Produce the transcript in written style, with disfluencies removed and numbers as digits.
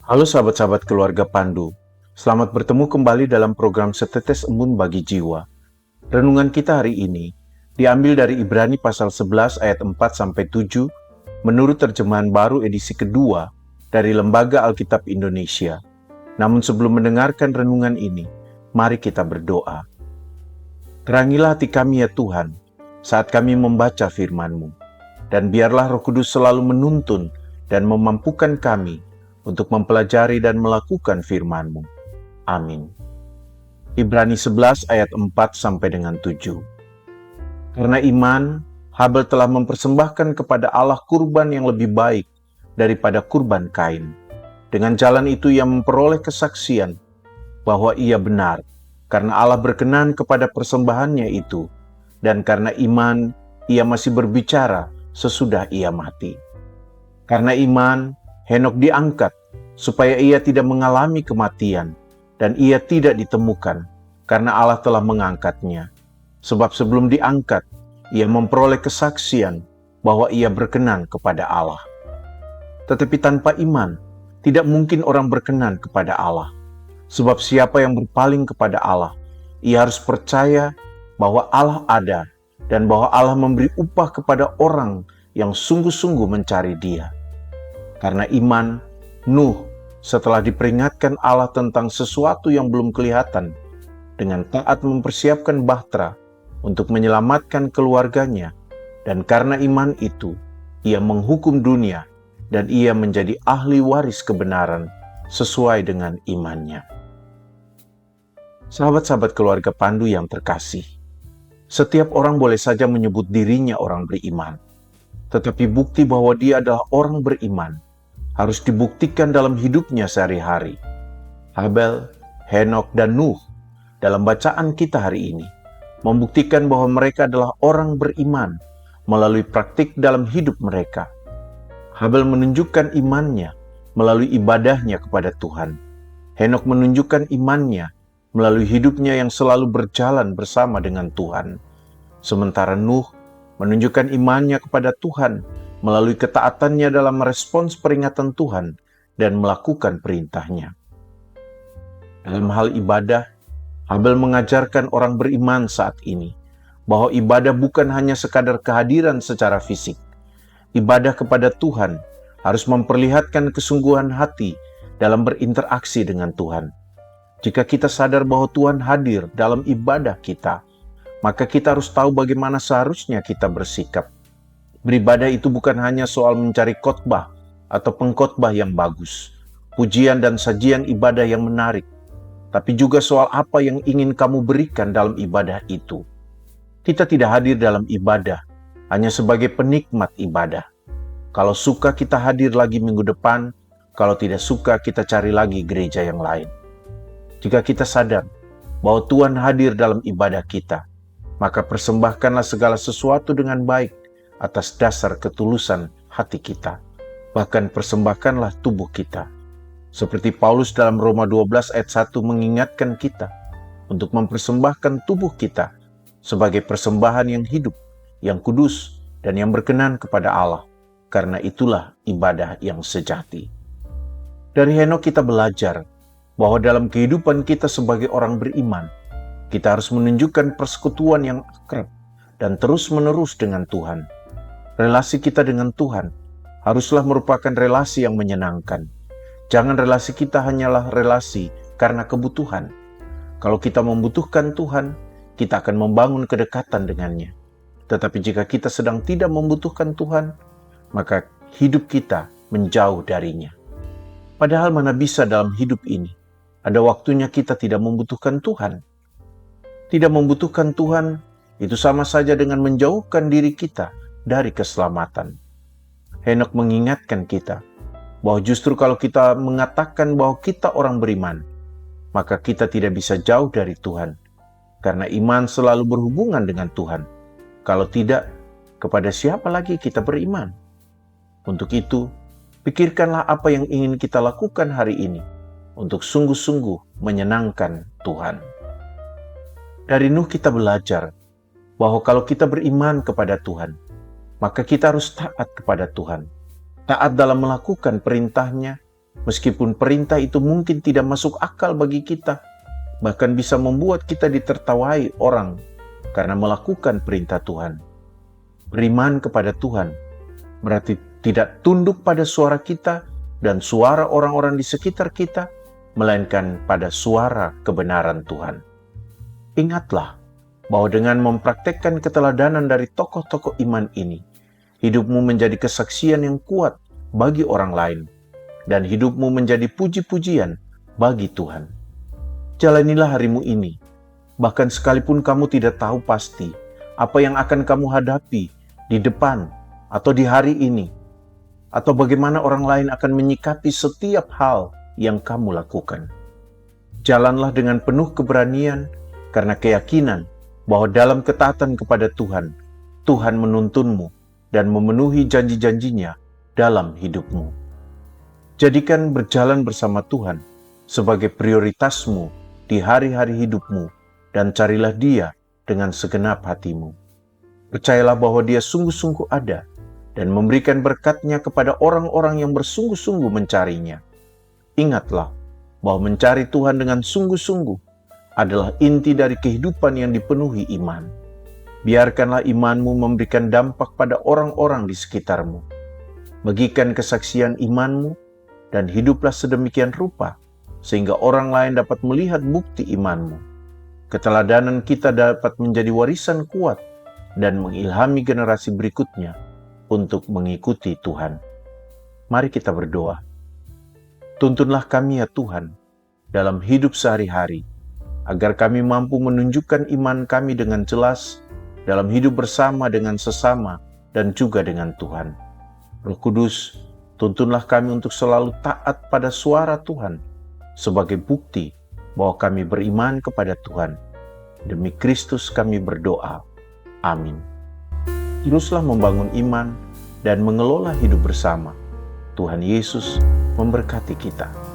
Halo sahabat-sahabat keluarga Pandu, selamat bertemu kembali dalam program Setetes Embun Bagi Jiwa. Renungan kita hari ini diambil dari Ibrani pasal 11 ayat 4-7 menurut terjemahan baru edisi kedua dari Lembaga Alkitab Indonesia. Namun sebelum mendengarkan renungan ini, mari kita berdoa. Terangilah hati kami ya Tuhan, saat kami membaca firman-Mu, dan biarlah Roh Kudus selalu menuntun dan memampukan kami untuk mempelajari dan melakukan firman-Mu. Amin. Ibrani 11 ayat 4 sampai dengan 7. Karena iman, Habel telah mempersembahkan kepada Allah kurban yang lebih baik daripada kurban Kain. Dengan jalan itu ia memperoleh kesaksian bahwa ia benar, karena Allah berkenan kepada persembahannya itu, dan karena iman ia masih berbicara sesudah ia mati. Karena iman, Henok diangkat supaya ia tidak mengalami kematian, dan ia tidak ditemukan, karena Allah telah mengangkatnya. Sebab sebelum diangkat, ia memperoleh kesaksian bahwa ia berkenan kepada Allah. Tetapi tanpa iman, tidak mungkin orang berkenan kepada Allah. Sebab siapa yang berpaling kepada Allah, ia harus percaya bahwa Allah ada, dan bahwa Allah memberi upah kepada orang yang sungguh-sungguh mencari Dia. Karena iman, Nuh setelah diperingatkan Allah tentang sesuatu yang belum kelihatan, dengan taat mempersiapkan bahtera untuk menyelamatkan keluarganya, dan karena iman itu, ia menghukum dunia, dan ia menjadi ahli waris kebenaran sesuai dengan imannya. Sahabat-sahabat keluarga Pandu yang terkasih, setiap orang boleh saja menyebut dirinya orang beriman, tetapi bukti bahwa dia adalah orang beriman harus dibuktikan dalam hidupnya sehari-hari. Habel, Henok, dan Nuh dalam bacaan kita hari ini membuktikan bahwa mereka adalah orang beriman melalui praktik dalam hidup mereka. Habel menunjukkan imannya melalui ibadahnya kepada Tuhan. Henok menunjukkan imannya melalui hidupnya yang selalu berjalan bersama dengan Tuhan. Sementara Nuh menunjukkan imannya kepada Tuhan melalui ketaatannya dalam merespons peringatan Tuhan dan melakukan perintahnya. Dalam hal ibadah, Habel mengajarkan orang beriman saat ini bahwa ibadah bukan hanya sekadar kehadiran secara fisik. Ibadah kepada Tuhan harus memperlihatkan kesungguhan hati dalam berinteraksi dengan Tuhan. Jika kita sadar bahwa Tuhan hadir dalam ibadah kita, maka kita harus tahu bagaimana seharusnya kita bersikap. Beribadah itu bukan hanya soal mencari khotbah atau pengkhotbah yang bagus, pujian dan sajian ibadah yang menarik, tapi juga soal apa yang ingin kamu berikan dalam ibadah itu. Kita tidak hadir dalam ibadah hanya sebagai penikmat ibadah. Kalau suka kita hadir lagi minggu depan, kalau tidak suka kita cari lagi gereja yang lain. Jika kita sadar bahwa Tuhan hadir dalam ibadah kita, maka persembahkanlah segala sesuatu dengan baik atas dasar ketulusan hati kita. Bahkan persembahkanlah tubuh kita. Seperti Paulus dalam Roma 12 ayat 1 mengingatkan kita untuk mempersembahkan tubuh kita sebagai persembahan yang hidup, yang kudus, dan yang berkenan kepada Allah. Karena itulah ibadah yang sejati. Dari Henok kita belajar bahwa dalam kehidupan kita sebagai orang beriman, kita harus menunjukkan persekutuan yang akrab dan terus-menerus dengan Tuhan. Relasi kita dengan Tuhan haruslah merupakan relasi yang menyenangkan. Jangan relasi kita hanyalah relasi karena kebutuhan. Kalau kita membutuhkan Tuhan, kita akan membangun kedekatan dengannya. Tetapi jika kita sedang tidak membutuhkan Tuhan, maka hidup kita menjauh darinya. Padahal mana bisa dalam hidup ini, ada waktunya kita tidak membutuhkan Tuhan. Tidak membutuhkan Tuhan, itu sama saja dengan menjauhkan diri kita dari keselamatan. Henok mengingatkan kita bahwa justru kalau kita mengatakan bahwa kita orang beriman, maka kita tidak bisa jauh dari Tuhan, karena iman selalu berhubungan dengan Tuhan. Kalau tidak, kepada siapa lagi kita beriman? Untuk itu, pikirkanlah apa yang ingin kita lakukan hari ini untuk sungguh-sungguh menyenangkan Tuhan. Dari Nuh kita belajar bahwa kalau kita beriman kepada Tuhan, maka kita harus taat kepada Tuhan. Taat dalam melakukan perintahnya, Meskipun perintah itu mungkin tidak masuk akal bagi kita, bahkan bisa membuat kita ditertawai orang karena melakukan perintah Tuhan. Beriman kepada Tuhan berarti tidak tunduk pada suara kita dan suara orang-orang di sekitar kita, melainkan pada suara kebenaran Tuhan. Ingatlah bahwa dengan mempraktekkan keteladanan dari tokoh-tokoh iman ini, hidupmu menjadi kesaksian yang kuat bagi orang lain, dan hidupmu menjadi puji-pujian bagi Tuhan. Jalanilah harimu ini, bahkan sekalipun kamu tidak tahu pasti apa yang akan kamu hadapi di depan atau di hari ini, atau bagaimana orang lain akan menyikapi setiap hal yang kamu lakukan. Jalanlah dengan penuh keberanian karena keyakinan bahwa dalam ketaatan kepada Tuhan, Tuhan menuntunmu dan memenuhi janji-janjinya dalam hidupmu. Jadikan berjalan bersama Tuhan sebagai prioritasmu di hari-hari hidupmu dan carilah Dia dengan segenap hatimu. Percayalah bahwa Dia sungguh-sungguh ada dan memberikan berkat-Nya kepada orang-orang yang bersungguh-sungguh mencarinya. Ingatlah bahwa mencari Tuhan dengan sungguh-sungguh adalah inti dari kehidupan yang dipenuhi iman. Biarkanlah imanmu memberikan dampak pada orang-orang di sekitarmu. Bagikan kesaksian imanmu dan hiduplah sedemikian rupa sehingga orang lain dapat melihat bukti imanmu. Keteladanan kita dapat menjadi warisan kuat dan mengilhami generasi berikutnya untuk mengikuti Tuhan. Mari kita berdoa. Tuntunlah kami ya Tuhan dalam hidup sehari-hari, agar kami mampu menunjukkan iman kami dengan jelas dalam hidup bersama dengan sesama dan juga dengan Tuhan. Roh Kudus, tuntunlah kami untuk selalu taat pada suara Tuhan sebagai bukti bahwa kami beriman kepada Tuhan. Demi Kristus kami berdoa. Amin. Teruslah membangun iman dan mengelola hidup bersama. Tuhan Yesus memberkati kita.